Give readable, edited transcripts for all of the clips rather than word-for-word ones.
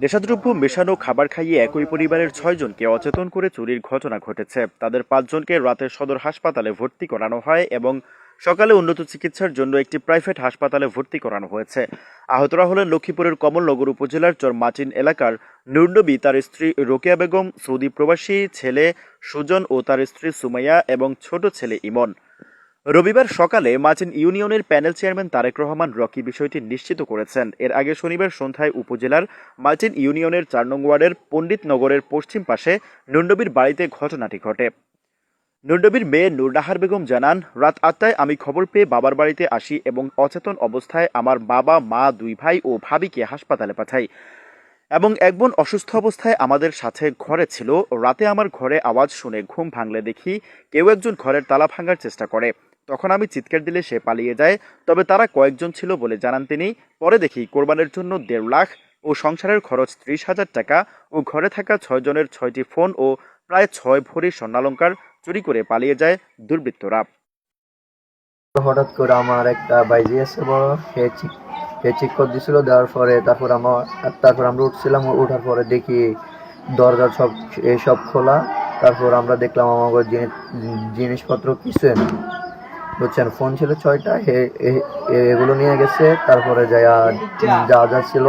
নেশাদ্রব্য মেশানো খাবার খাইয়ে একই পরিবারের ৬ জনকে অচেতন করে চুরির ঘটনা ঘটেছে। তাদের ৫ জনকে রাতে সদর হাসপাতালে ভর্তি করানো হয় এবং সকালে উন্নত চিকিৎসার জন্য একটি প্রাইভেট হাসপাতালে ভর্তি করানো হয়েছে। আহতরা হলেন লক্ষ্মীপুরের কমলনগর উপজেলার চরমাচিন এলাকার নুরনবী, তার স্ত্রী রোকেয়া বেগম, সৌদি প্রবাসী ছেলে সুজন ও তার স্ত্রী সুমাইয়া এবং ছোট ছেলে ইমন। রবিবার সকালে মাচিন ইউনিয়নের প্যানেল চেয়ারম্যান তারেক রহমান রকি বিষয়টি নিশ্চিত করেছেন। এর আগে শনিবার সন্ধ্যায় উপজেলার মাচিন ইউনিয়নের ৪ নং ওয়ার্ডের পণ্ডিতনগরের পশ্চিম পাশে নুরনবীর বাড়িতে ঘটনাটি ঘটে। নুরনবীর মেয়ে নূরনাহার বেগম জানান, রাত ৮টায় আমি খবর পেয়ে বাবার বাড়িতে আসি এবং অচেতন অবস্থায় আমার বাবা, মা, ২ ভাই ও ভাবিকে হাসপাতালে পাঠাই এবং এক বোন অসুস্থ অবস্থায় আমাদের সাথে ঘরে ছিল। রাতে আমার ঘরে আওয়াজ শুনে ঘুম ভাঙলে দেখি কেউ একজন ঘরের তালা ভাঙার চেষ্টা করে। তখন আমি চিৎকার দিলে সে পালিয়ে যায়। তবে তারা কয়েকজন ছিল বলে জানান তিনি। পরে দেখি কোরবানের জন্য ১.৫ লাখ ও সংসারের খরচ ৩০,০০০ টাকা ও ঘরে থাকা ৬ জনের ৬টি ফোন ও প্রায় ৬ ভরি স্বর্ণালংকার চুরি করে পালিয়ে যায় দুর্বৃত্তরা। হঠাৎ করে আমার একটা বাইজি আছে বড়, সে ঠিক করে দিছিল। দেওয়ার পরে তারপর আমরা উঠছিলাম। ওঠার পরে দেখি দরজা সব খোলা। তারপর আমরা দেখলাম আমার জিনিসপত্র কিছু না, বুঝছেন। ফোন ছিল ৬টা, এগুলো নিয়ে গেছে। তারপরে যা ছিল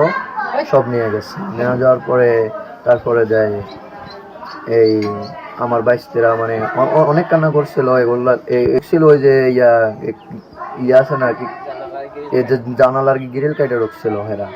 সব নিয়ে গেছে। নেওয়া যাওয়ার পরে তারপরে এই আমার বাইস্তিরা মানে অনেক কান্না করছিল। এগুলো ছিল ওই যে ইয়া আছে না কি, এই যে জানালার গ্রিল কাইটে ঢুকছিল হেরা।